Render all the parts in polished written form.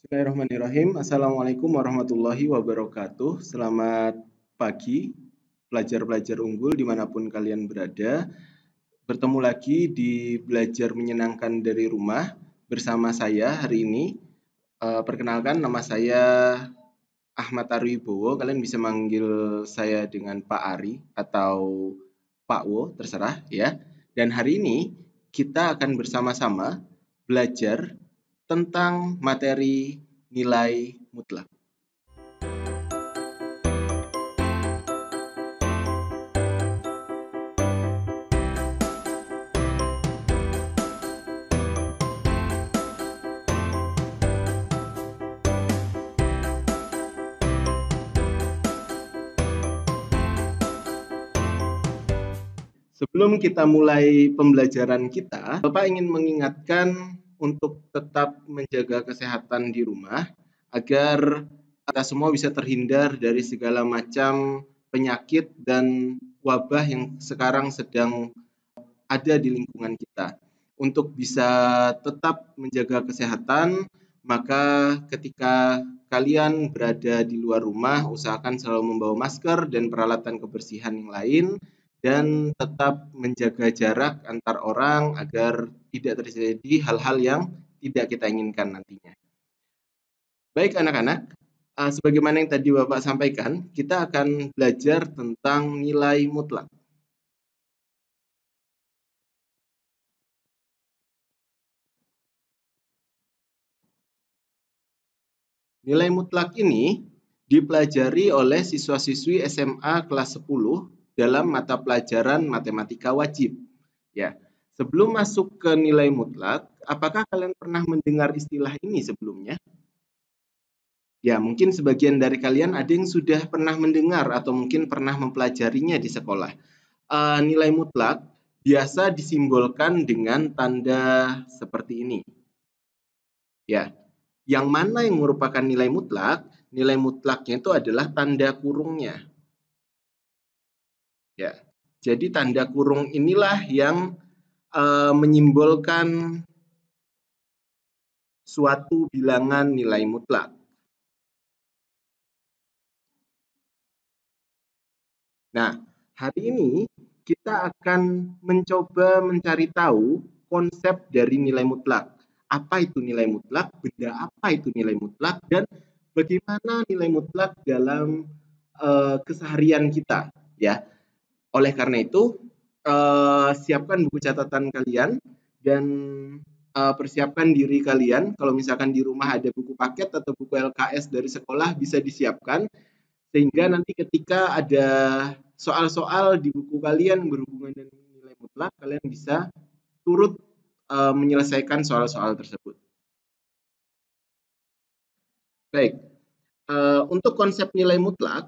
Bismillahirrahmanirrahim. Assalamualaikum warahmatullahi wabarakatuh. Selamat pagi, pelajar-pelajar unggul dimanapun kalian berada. Bertemu lagi di Belajar Menyenangkan dari Rumah bersama saya hari ini. Perkenalkan, nama saya Ahmad Arwibowo. Kalian bisa manggil saya dengan Pak Ari atau Pak Wo, terserah ya. Dan hari ini kita akan bersama-sama belajar tentang materi nilai mutlak. Sebelum kita mulai pembelajaran kita, Bapak ingin mengingatkan untuk tetap menjaga kesehatan di rumah agar kita semua bisa terhindar dari segala macam penyakit dan wabah yang sekarang sedang ada di lingkungan kita. Untuk bisa tetap menjaga kesehatan, maka ketika kalian berada di luar rumah, usahakan selalu membawa masker dan peralatan kebersihan yang lain, dan tetap menjaga jarak antar orang agar tidak terjadi hal-hal yang tidak kita inginkan nantinya. Baik anak-anak, sebagaimana yang tadi Bapak sampaikan, kita akan belajar tentang nilai mutlak. Nilai mutlak ini dipelajari oleh siswa-siswi SMA kelas 10 dalam mata pelajaran matematika wajib. Ya, sebelum masuk ke nilai mutlak, apakah kalian pernah mendengar istilah ini sebelumnya? Ya, mungkin sebagian dari kalian ada yang sudah pernah mendengar atau mungkin pernah mempelajarinya di sekolah. Nilai mutlak biasa disimbolkan dengan tanda seperti ini. Ya, yang mana yang merupakan nilai mutlak? Nilai mutlaknya itu adalah tanda kurungnya. Ya, jadi tanda kurung inilah yang menyimbolkan suatu bilangan nilai mutlak. Nah, hari ini kita akan mencoba mencari tahu konsep dari nilai mutlak. Apa itu nilai mutlak? Benda apa itu nilai mutlak? Dan bagaimana nilai mutlak dalam keseharian kita, ya. Oleh karena itu, siapkan buku catatan kalian dan persiapkan diri kalian. Kalau misalkan di rumah ada buku paket atau buku LKS dari sekolah bisa disiapkan sehingga nanti ketika ada soal-soal di buku kalian berhubungan dengan nilai mutlak, kalian bisa turut menyelesaikan soal-soal tersebut. Baik, untuk konsep nilai mutlak,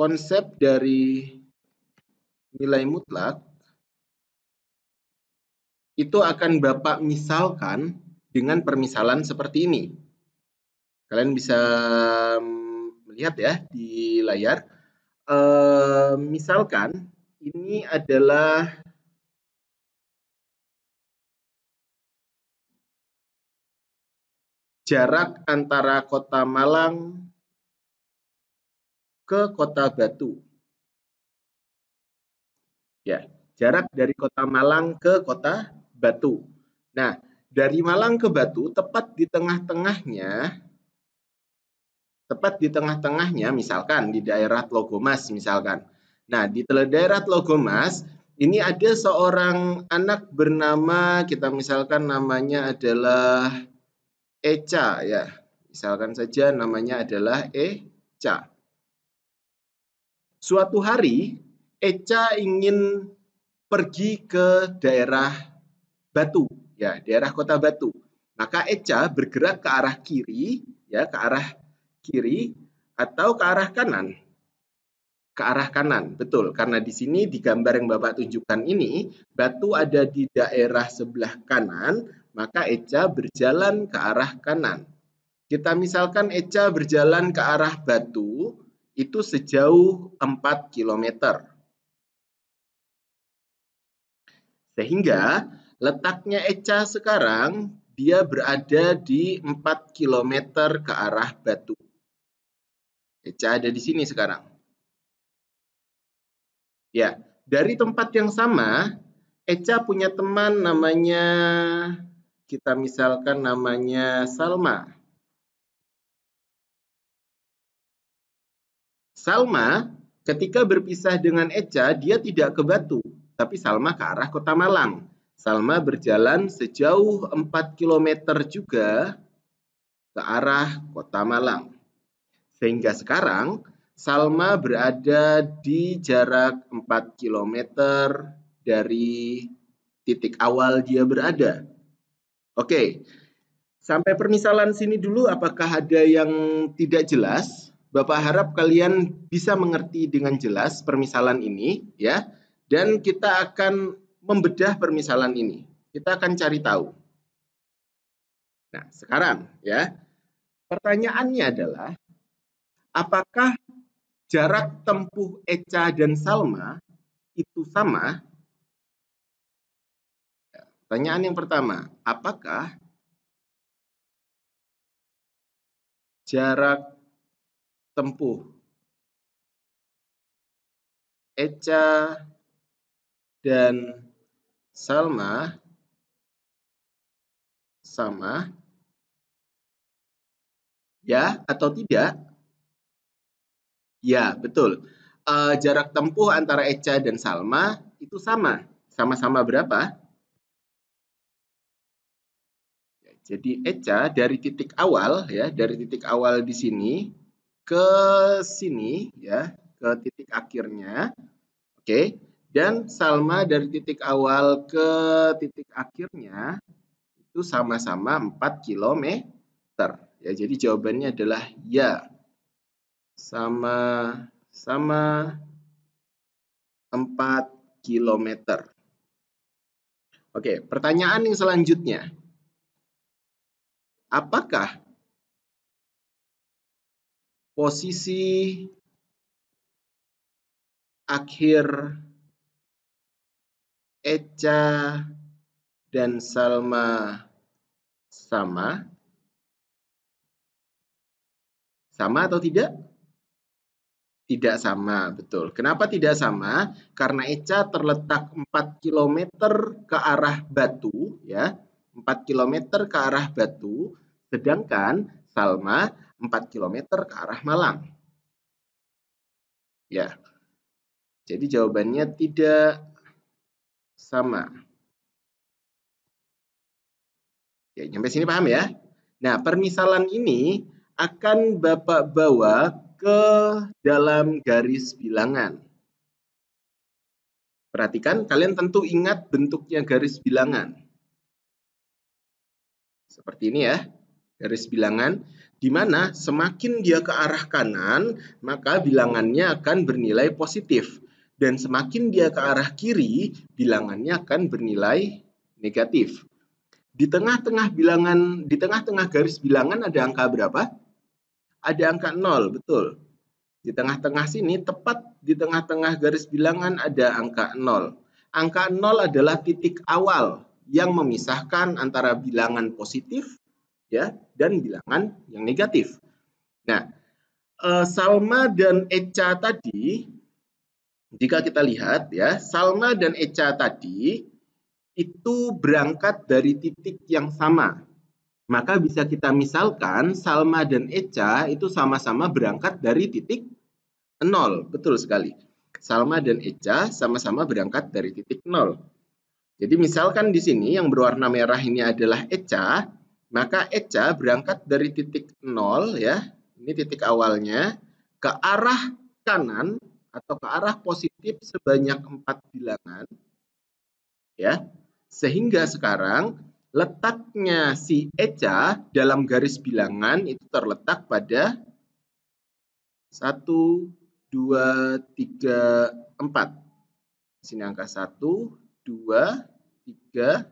konsep dari nilai mutlak itu akan Bapak misalkan dengan permisalan seperti ini. Kalian bisa melihat ya di layar. Misalkan ini adalah jarak antara Kota Malang ke Kota Batu. Ya, jarak dari Kota Malang ke Kota Batu. Nah, dari Malang ke Batu tepat di tengah-tengahnya misalkan di daerah Tlogomas misalkan. Nah, di daerah Tlogomas ini ada seorang anak bernama, kita misalkan namanya adalah Eca ya. Misalkan saja namanya adalah Eca. Suatu hari Eca ingin pergi ke daerah Batu, ya, daerah Kota Batu. Maka Eca bergerak ke arah kiri, ya, ke arah kiri atau ke arah kanan. Ke arah kanan, betul. Karena di sini di gambar yang Bapak tunjukkan ini, Batu ada di daerah sebelah kanan, maka Eca berjalan ke arah kanan. Kita misalkan Eca berjalan ke arah Batu, itu sejauh 4 km. Sehingga Letaknya Echa sekarang, dia berada di 4 km ke arah Batu. Echa ada di sini sekarang. Ya, dari tempat yang sama, Echa punya teman namanya, kita misalkan namanya Salma. Salma, ketika berpisah dengan Echa, dia tidak ke Batu, tapi Salma ke arah Kota Malang. Salma berjalan sejauh 4 km juga ke arah Kota Malang. Sehingga sekarang Salma berada di jarak 4 km dari titik awal dia berada. Oke, sampai permisalan sini dulu, apakah ada yang tidak jelas? Bapak harap kalian bisa mengerti dengan jelas permisalan ini, ya. Dan kita akan membedah permisalan ini. Kita akan cari tahu. Nah, sekarang ya, pertanyaannya adalah apakah jarak tempuh Echa dan Salma itu sama? Pertanyaan yang pertama, apakah jarak tempuh Echa dan Salma sama? Ya atau tidak? Ya, betul. Jarak tempuh antara Echa dan Salma itu sama. Sama-sama berapa? Jadi Echa dari titik awal ya, dari titik awal di sini ke sini ya, ke titik akhirnya. Oke. Dan Salma dari titik awal ke titik akhirnya itu sama-sama 4 km. Ya, jadi jawabannya adalah ya. Sama-sama 4 km. Oke, pertanyaan yang selanjutnya. Apakah posisi akhir Echa dan Salma sama? Sama atau tidak? Tidak sama, betul. Kenapa tidak sama? Karena Echa terletak 4 km ke arah Batu, ya. 4 km ke arah Batu, sedangkan Salma 4 km ke arah Malang. Ya. Jadi jawabannya tidak sama. Ya, sampai sini paham ya? Nah, permisalan ini akan Bapak bawa ke dalam garis bilangan. Perhatikan, kalian tentu ingat bentuknya garis bilangan. Seperti ini ya, garis bilangan, di mana semakin dia ke arah kanan, maka bilangannya akan bernilai positif. Dan semakin dia ke arah kiri, bilangannya akan bernilai negatif. Di tengah-tengah bilangan, di tengah-tengah garis bilangan ada angka berapa? Ada angka 0, betul. Di tengah-tengah sini, tepat di tengah-tengah garis bilangan ada angka 0. Angka 0 adalah titik awal yang memisahkan antara bilangan positif ya dan bilangan yang negatif. Nah, Salma dan Echa tadi, jika kita lihat ya, Salma dan Echa tadi itu berangkat dari titik yang sama. Maka bisa kita misalkan Salma dan Echa itu sama-sama berangkat dari titik 0. Betul sekali. Salma dan Echa sama-sama berangkat dari titik 0. Jadi misalkan di sini yang berwarna merah ini adalah Echa, maka Echa berangkat dari titik 0 ya. Ini titik awalnya ke arah kanan atau ke arah positif sebanyak 4 bilangan ya. Sehingga sekarang letaknya si Echa dalam garis bilangan itu terletak pada 1, 2, 3, 4. Di sini angka 1, 2, 3,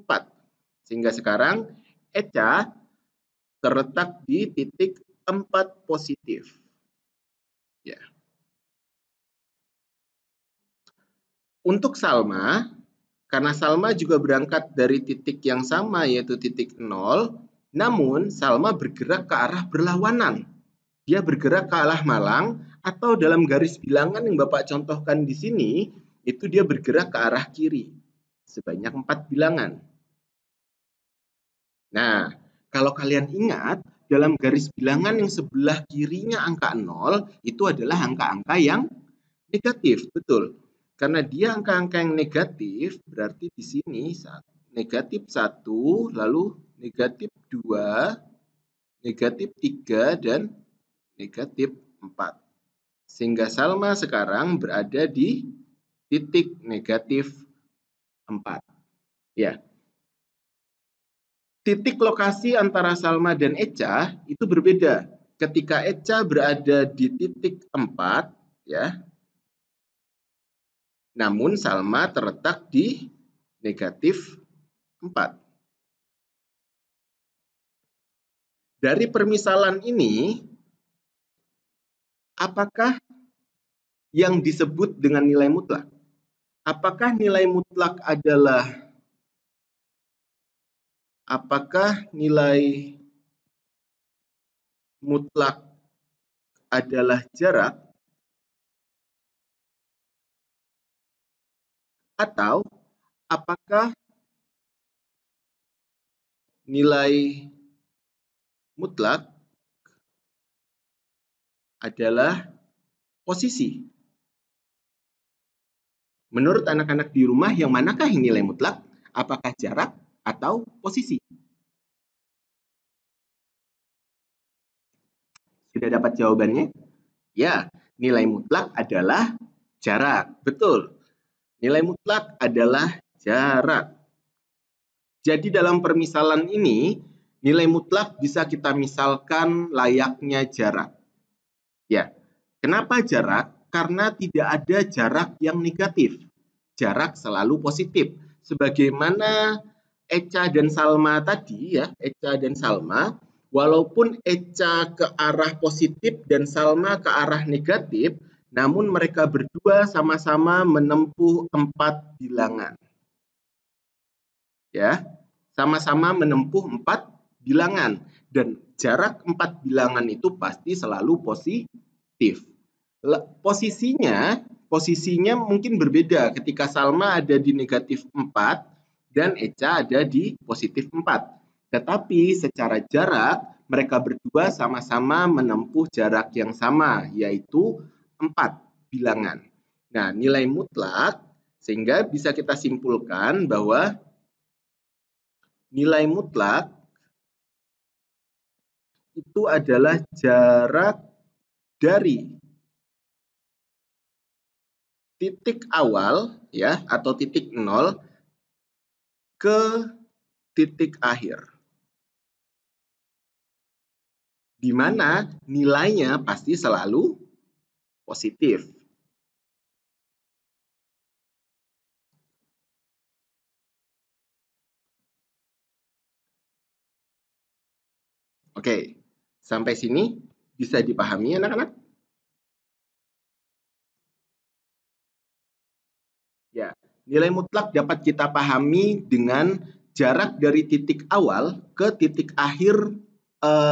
4. Sehingga sekarang Echa terletak di titik 4 positif. Ya. Untuk Salma, Karena Salma juga berangkat dari titik yang sama, yaitu titik 0, namun Salma bergerak ke arah berlawanan. Dia bergerak ke arah Malang, atau dalam garis bilangan yang Bapak contohkan di sini, itu dia bergerak ke arah kiri, sebanyak 4 bilangan. Nah, kalau kalian ingat, dalam garis bilangan yang sebelah kirinya angka 0, itu adalah angka-angka yang negatif, betul. Karena dia angka-angka yang negatif, berarti di sini negatif 1, lalu negatif 2, negatif 3, dan negatif 4. Sehingga Salma sekarang berada di titik negatif 4. Ya. Titik lokasi antara Salma dan Echa itu berbeda. Ketika Echa berada di titik 4, ya, namun Salma terletak di negatif 4. Dari permisalan ini, apakah yang disebut dengan nilai mutlak? Apakah nilai mutlak adalah jarak, atau apakah nilai mutlak adalah posisi? Menurut anak-anak di rumah, yang manakah yang nilai mutlak? Apakah jarak atau posisi? Sudah dapat jawabannya? Ya, nilai mutlak adalah jarak. Betul. Nilai mutlak adalah jarak. Jadi dalam permisalan ini, nilai mutlak bisa kita misalkan layaknya jarak. Ya, kenapa jarak? Karena tidak ada jarak yang negatif. Jarak selalu positif. Sebagaimana Echa dan Salma tadi, ya, Echa dan Salma, walaupun Echa ke arah positif dan Salma ke arah negatif, namun mereka berdua sama-sama menempuh 4 bilangan. Ya, sama-sama menempuh 4 bilangan, dan jarak 4 bilangan itu pasti selalu positif. Posisinya mungkin berbeda ketika Salma ada di negatif 4 dan Echa ada di positif 4. Tetapi secara jarak, mereka berdua sama-sama menempuh jarak yang sama, yaitu 4 bilangan. Nah, nilai mutlak, sehingga bisa kita simpulkan bahwa nilai mutlak itu adalah jarak dari titik awal, ya, atau titik 0 ke titik akhir, di mana nilainya pasti selalu positif. Oke, sampai sini bisa dipahami anak-anak? Ya, nilai mutlak dapat kita pahami dengan jarak dari titik awal ke titik akhir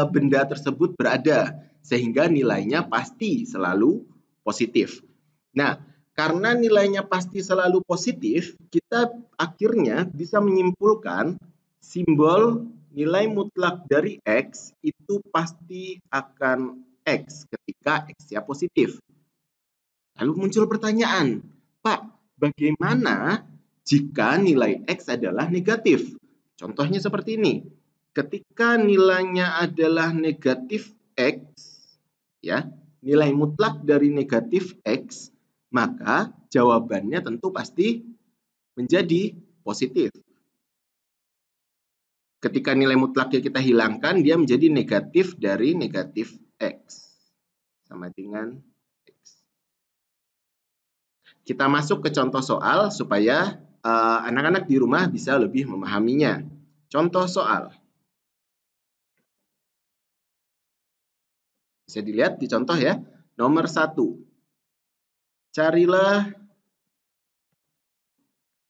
benda tersebut berada, sehingga nilainya pasti selalu positif. Nah, karena nilainya pasti selalu positif, kita akhirnya bisa menyimpulkan simbol nilai mutlak dari X itu pasti akan X ketika X-nya positif. Lalu muncul pertanyaan, Pak, bagaimana jika nilai X adalah negatif? Contohnya seperti ini. Ketika nilainya adalah negatif X, ya, nilai mutlak dari negatif X, maka jawabannya tentu pasti menjadi positif. Ketika nilai mutlaknya kita hilangkan, dia menjadi negatif dari negatif X. Sama dengan X. Kita masuk ke contoh soal supaya anak-anak di rumah bisa lebih memahaminya. Contoh soal. Bisa dilihat di contoh ya. Nomor 1. Carilah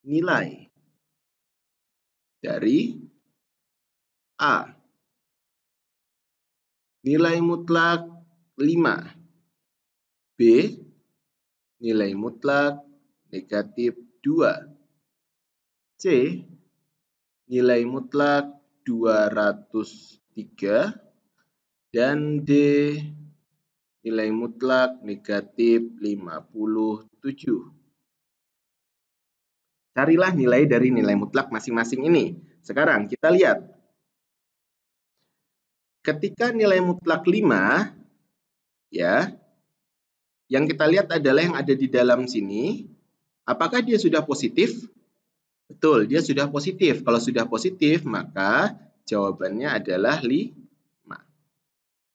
nilai dari A. Nilai mutlak 5. B. Nilai mutlak negatif 2. C. Nilai mutlak 203. Dan D. Nilai mutlak negatif 57. Carilah nilai dari nilai mutlak masing-masing ini. Sekarang kita lihat. Ketika nilai mutlak 5, ya, yang kita lihat adalah yang ada di dalam sini. Apakah dia sudah positif? Betul, dia sudah positif. Kalau sudah positif, maka jawabannya adalah 5.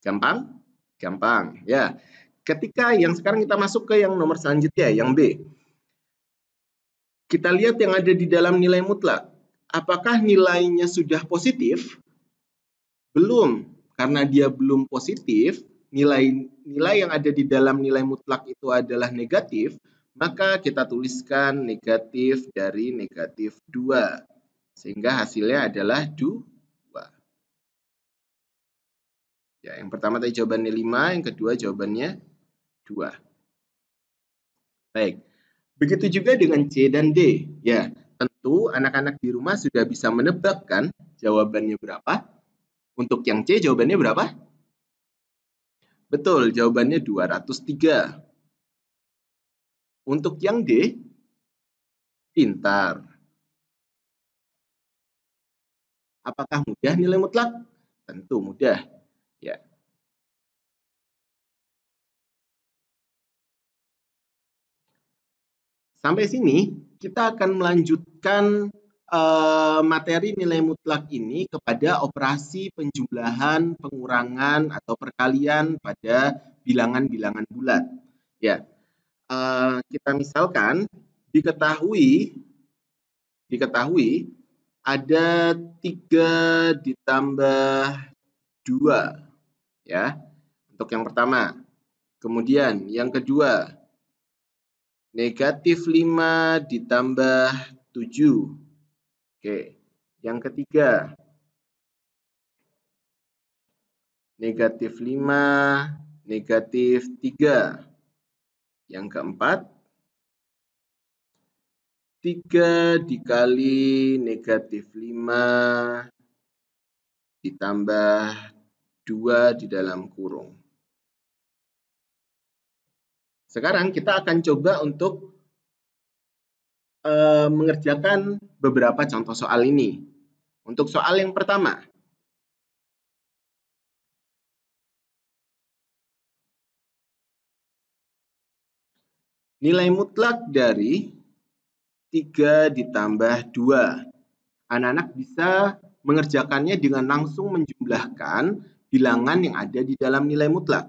Gampang? Gampang, ya. Ketika yang sekarang kita masuk ke yang nomor selanjutnya, yang B. Kita lihat yang ada di dalam nilai mutlak. Apakah nilainya sudah positif? Belum, karena dia belum positif, nilai yang ada di dalam nilai mutlak itu adalah negatif, maka kita tuliskan negatif dari negatif 2. Sehingga hasilnya adalah 2. Ya, yang pertama tadi jawabannya 5, yang kedua jawabannya 2. Baik. Begitu juga dengan C dan D. Ya, tentu anak-anak di rumah sudah bisa menebak kan jawabannya berapa? Untuk yang C jawabannya berapa? Betul, jawabannya 203. Untuk yang D, pintar. Apakah mudah nilai mutlak? Tentu mudah. Ya. Sampai sini kita akan melanjutkan materi nilai mutlak ini kepada operasi penjumlahan, pengurangan, atau perkalian pada bilangan-bilangan bulat. Ya, kita misalkan diketahui ada 3 ditambah 2, ya, untuk yang pertama. Kemudian yang kedua, negatif 5 ditambah 7. Oke, yang ketiga, negatif 5, negatif 3. Yang keempat, 3 dikali negatif 5 ditambah 2 di dalam kurung. Sekarang kita akan coba untuk mengerjakan beberapa contoh soal ini. Untuk soal yang pertama, nilai mutlak dari 3 ditambah 2. Anak-anak bisa mengerjakannya dengan langsung menjumlahkan bilangan yang ada di dalam nilai mutlak.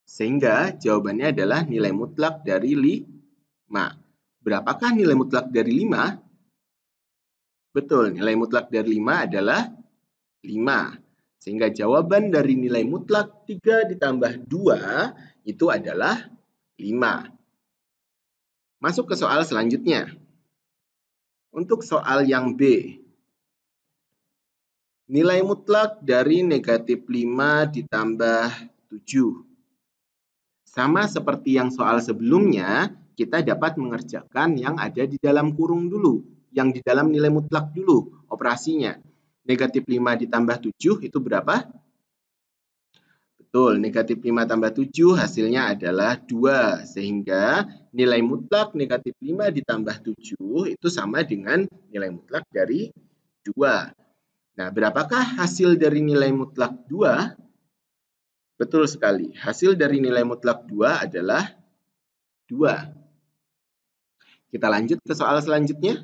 Sehingga jawabannya adalah nilai mutlak dari 5. Berapakah nilai mutlak dari 5? Betul, nilai mutlak dari 5 adalah 5. Sehingga jawaban dari nilai mutlak 3 ditambah 2 itu adalah 5. Masuk ke soal selanjutnya. Untuk soal yang B. Nilai mutlak dari negatif 5 ditambah 7. Sama seperti yang soal sebelumnya, kita dapat mengerjakan yang ada di dalam kurung dulu, yang di dalam nilai mutlak dulu operasinya. Negatif 5 ditambah 7 itu berapa? Betul, negatif 5 tambah 7 hasilnya adalah 2. Sehingga nilai mutlak negatif 5 ditambah 7 itu sama dengan nilai mutlak dari 2. Nah, berapakah hasil dari nilai mutlak 2? Betul sekali, hasil dari nilai mutlak 2 adalah 2. Kita lanjut ke soal selanjutnya.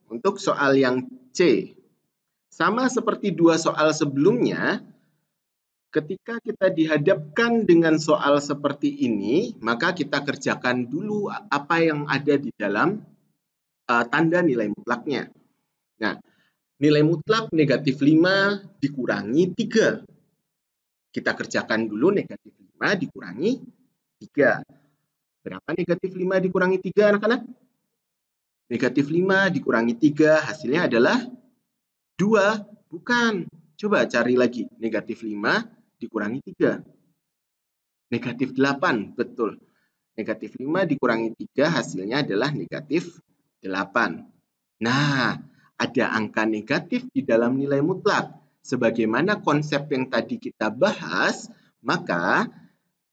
Untuk soal yang C, sama seperti 2 soal sebelumnya, ketika kita dihadapkan dengan soal seperti ini, maka kita kerjakan dulu apa yang ada di dalam tanda nilai mutlaknya. Nah, nilai mutlak negatif 5 dikurangi 3. Kita kerjakan dulu negatif 5 dikurangi 3. Berapa negatif 5 dikurangi 3, anak-anak? Negatif 5 dikurangi 3, hasilnya adalah 2. Bukan. Coba cari lagi. Negatif 5 dikurangi 3. Negatif 8, betul. Negatif 5 dikurangi 3, hasilnya adalah negatif 8. Nah, ada angka negatif di dalam nilai mutlak. Sebagaimana konsep yang tadi kita bahas, maka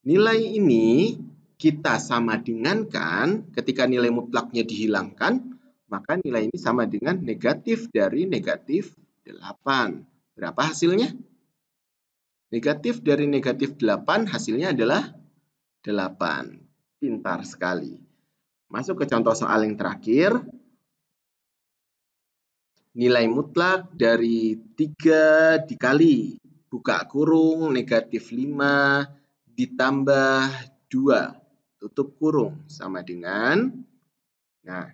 nilai ini kita sama dengankan ketika nilai mutlaknya dihilangkan, maka nilai ini sama dengan negatif dari negatif 8. Berapa hasilnya? Negatif dari negatif 8 hasilnya adalah 8. Pintar sekali. Masuk ke contoh soal yang terakhir. Nilai mutlak dari 3 dikali buka kurung negatif 5 ditambah 2 tutup kurung sama dengan, nah,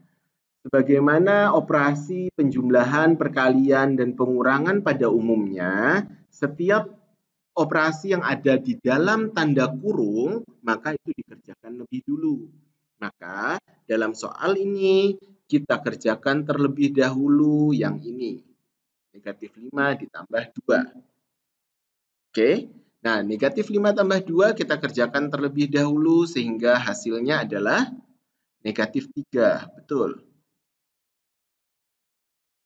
sebagaimana operasi penjumlahan, perkalian, dan pengurangan pada umumnya, setiap operasi yang ada di dalam tanda kurung, maka itu dikerjakan lebih dulu. Maka dalam soal ini kita kerjakan terlebih dahulu yang ini. Negatif 5 ditambah 2. Oke, nah negatif 5 tambah 2 kita kerjakan terlebih dahulu sehingga hasilnya adalah negatif 3. Betul.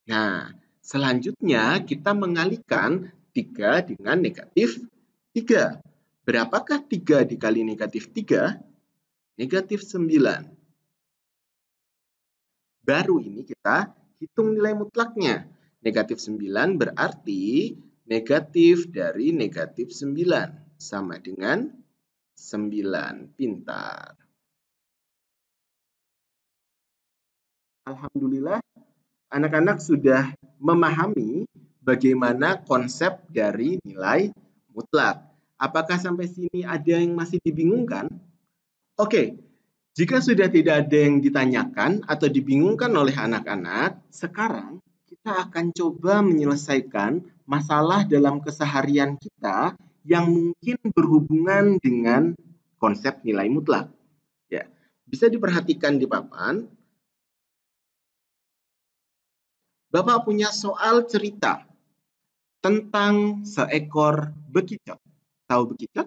Nah, selanjutnya kita mengalihkan 3 dengan negatif 3. Berapakah 3 dikali negatif 3? Negatif 9. Baru ini kita hitung nilai mutlaknya. Negatif 9 berarti negatif dari negatif 9 sama dengan 9. Pintar. Alhamdulillah, anak-anak sudah memahami bagaimana konsep dari nilai mutlak. Apakah sampai sini ada yang masih dibingungkan? Oke, jika sudah tidak ada yang ditanyakan atau dibingungkan oleh anak-anak, sekarang kita akan coba menyelesaikan masalah dalam keseharian kita yang mungkin berhubungan dengan konsep nilai mutlak. Ya, bisa diperhatikan di papan. Bapak punya soal cerita tentang seekor bekicot. Tahu bekicot?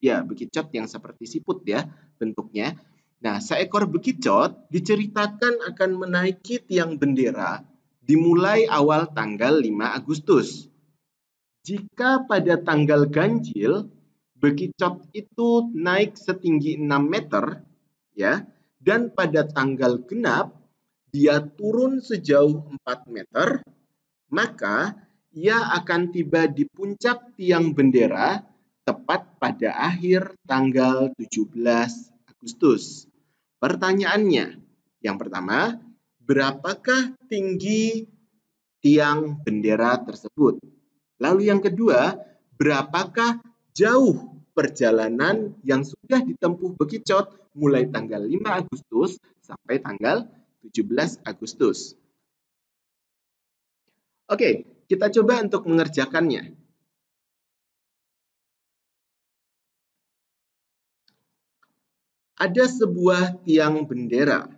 Ya, bekicot yang seperti siput ya bentuknya. Nah, seekor bekicot diceritakan akan menaiki tiang bendera dimulai awal tanggal 5 Agustus. Jika pada tanggal ganjil, bekicot itu naik setinggi 6 meter, ya, dan pada tanggal genap, dia turun sejauh 4 meter, maka ia akan tiba di puncak tiang bendera tepat pada akhir tanggal 17 Agustus. Pertanyaannya, yang pertama, berapakah tinggi tiang bendera tersebut? Lalu yang kedua, berapakah jauh perjalanan yang sudah ditempuh bekicot mulai tanggal 5 Agustus sampai tanggal 17 Agustus? Oke, kita coba untuk mengerjakannya. Ada sebuah tiang bendera.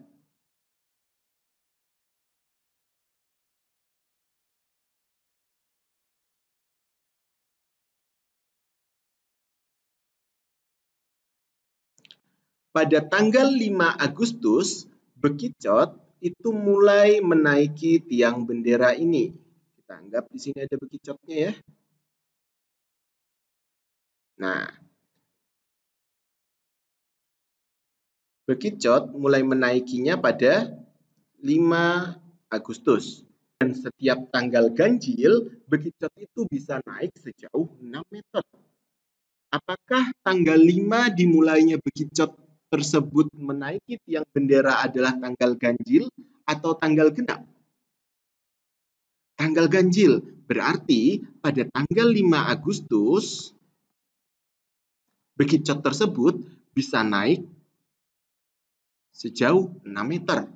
Pada tanggal 5 Agustus, bekicot itu mulai menaiki tiang bendera ini. Kita anggap di sini ada bekicotnya ya. Nah, bekicot mulai menaikinya pada 5 Agustus. Dan setiap tanggal ganjil, bekicot itu bisa naik sejauh 6 meter. Apakah tanggal 5 dimulainya bekicot tersebut menaiki tiang bendera adalah tanggal ganjil atau tanggal genap? Tanggal ganjil, berarti pada tanggal 5 Agustus, bekicot tersebut bisa naik sejauh 6 meter.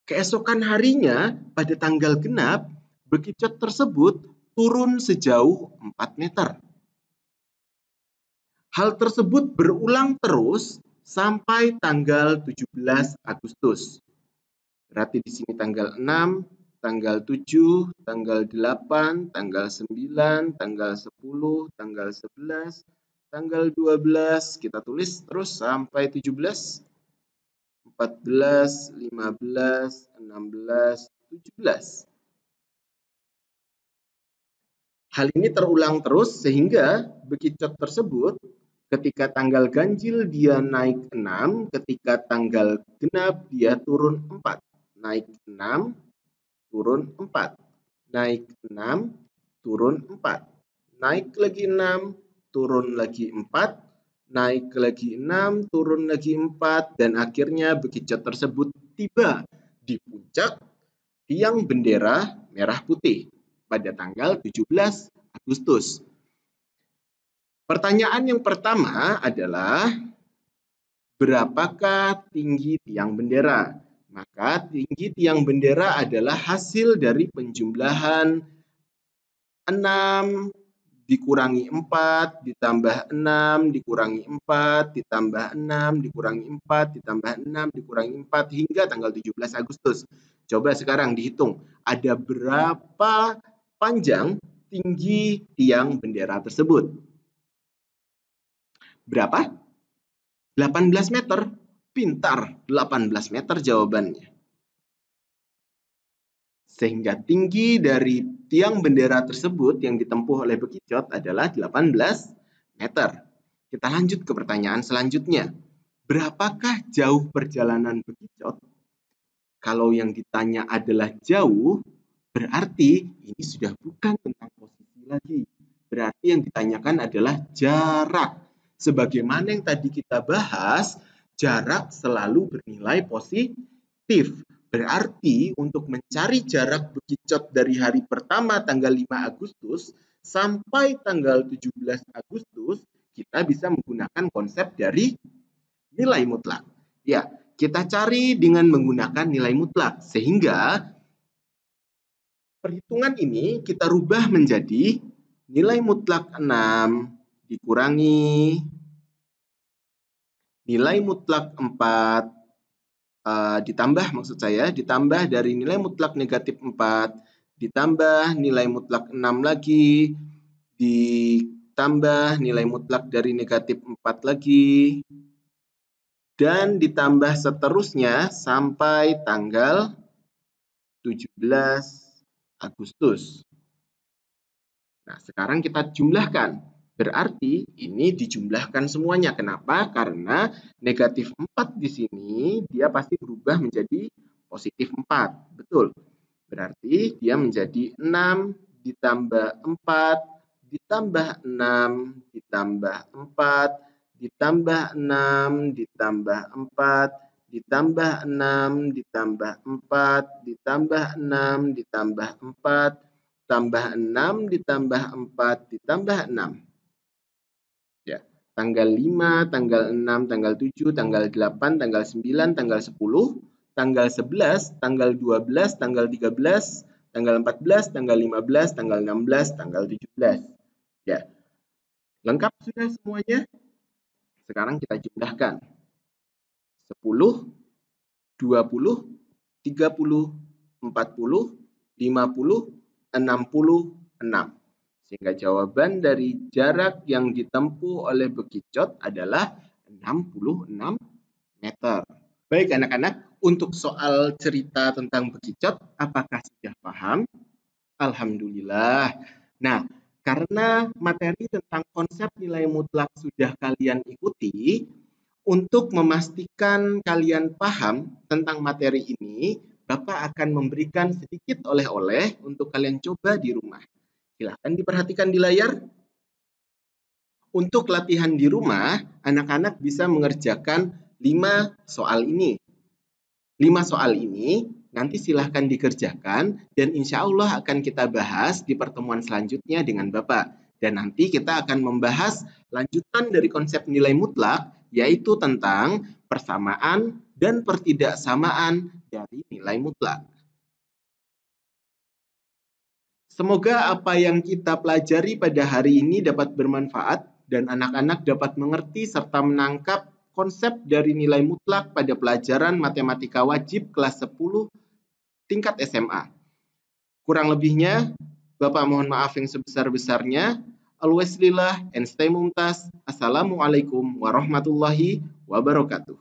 Keesokan harinya, pada tanggal genap, bekicot tersebut turun sejauh 4 meter. Hal tersebut berulang terus sampai tanggal 17 Agustus. Berarti di sini tanggal 6, tanggal 7, tanggal 8, tanggal 9, tanggal 10, tanggal 11, tanggal 12, kita tulis terus sampai 17, 14, 15, 16, 17. Hal ini terulang terus sehingga bekicot tersebut ketika tanggal ganjil dia naik 6, ketika tanggal genap dia turun 4. Naik 6, turun 4. Naik 6, turun 4. Naik lagi 6, turun lagi 4. Naik lagi 6, turun lagi 4. Dan akhirnya bekicot tersebut tiba di puncak tiang bendera merah putih pada tanggal 17 Agustus. Pertanyaan yang pertama adalah, berapakah tinggi tiang bendera? Maka tinggi tiang bendera adalah hasil dari penjumlahan 6 dikurangi 4 ditambah 6 dikurangi 4 ditambah 6 dikurangi 4 ditambah 6 dikurangi 4 hingga tanggal 17 Agustus. Coba sekarang dihitung, ada berapa panjang tinggi tiang bendera tersebut? Berapa? 18 meter. Pintar, 18 meter jawabannya. Sehingga tinggi dari tiang bendera tersebut yang ditempuh oleh bekicot adalah 18 meter. Kita lanjut ke pertanyaan selanjutnya. Berapakah jauh perjalanan bekicot? Kalau yang ditanya adalah jauh, berarti ini sudah bukan tentang posisi lagi. Berarti yang ditanyakan adalah jarak. Sebagaimana yang tadi kita bahas, jarak selalu bernilai positif. Berarti untuk mencari jarak bekicot dari hari pertama tanggal 5 Agustus sampai tanggal 17 Agustus, kita bisa menggunakan konsep dari nilai mutlak. Ya, kita cari dengan menggunakan nilai mutlak, sehingga perhitungan ini kita rubah menjadi nilai mutlak 6 dikurangi nilai mutlak 4 ditambah dari nilai mutlak negatif 4 ditambah nilai mutlak 6 lagi ditambah nilai mutlak dari negatif 4 lagi dan ditambah seterusnya sampai tanggal 17 Agustus. Nah, sekarang kita jumlahkan. Berarti ini dijumlahkan semuanya. Kenapa? Karena negatif 4 di sini dia pasti berubah menjadi positif 4. Betul. Berarti dia menjadi 6 ditambah 4 ditambah 6 ditambah 4 ditambah 6 ditambah 4 ditambah 6 ditambah 4 ditambah 6 ditambah 4 tambah 6 ditambah 4 ditambah 6. Ya, tanggal 5, tanggal 6, tanggal 7, tanggal 8, tanggal 9, tanggal 10, tanggal 11, tanggal 12, tanggal 13, tanggal 14, tanggal 15, tanggal 16, tanggal 17. Ya. Lengkap sudah semuanya? Sekarang kita jumlahkan. 10, 20, 30, 40, 50, 66. Sehingga jawaban dari jarak yang ditempuh oleh bekicot adalah 66 meter. Baik anak-anak, untuk soal cerita tentang bekicot, apakah sudah paham? Alhamdulillah. Nah, karena materi tentang konsep nilai mutlak sudah kalian ikuti, untuk memastikan kalian paham tentang materi ini, Bapak akan memberikan sedikit oleh-oleh untuk kalian coba di rumah. Silahkan diperhatikan di layar. Untuk latihan di rumah, anak-anak bisa mengerjakan 5 soal ini. 5 soal ini nanti silahkan dikerjakan dan insya Allah akan kita bahas di pertemuan selanjutnya dengan Bapak. Dan nanti kita akan membahas lanjutan dari konsep nilai mutlak, yaitu tentang persamaan dan pertidaksamaan dari nilai mutlak. Semoga apa yang kita pelajari pada hari ini dapat bermanfaat dan anak-anak dapat mengerti serta menangkap konsep dari nilai mutlak pada pelajaran matematika wajib kelas 10 tingkat SMA. Kurang lebihnya, Bapak mohon maaf yang sebesar-besarnya. Always lillah and stay mumtaz. Assalamualaikum warahmatullahi wabarakatuh.